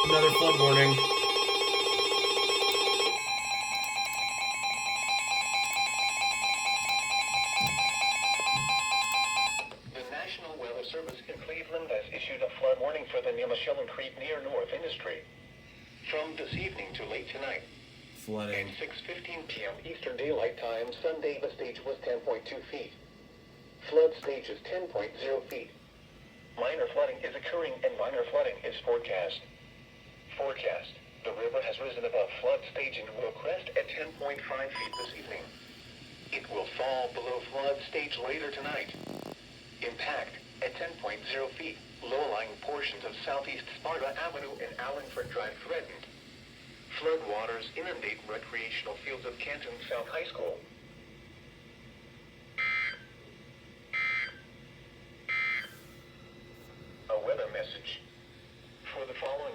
Another flood warning. The National Weather Service in Cleveland has issued a flood warning for the Nimishillen Creek near North Industry. From this evening to late tonight. Flooding. At 6:15 p.m. Eastern Daylight Time, Sunday, the stage was 10.2 feet. Flood stage is 10.0 feet. Minor flooding is occurring and minor flooding is forecast. Forecast. The river has risen above flood stage and will crest at 10.5 feet this evening. It will fall below flood stage later tonight. Impact at 10.0 feet. Low-lying portions of southeast Sparta Avenue and Allenford Drive threatened. Flood waters inundate recreational fields of Canton South High School. A weather message. For the following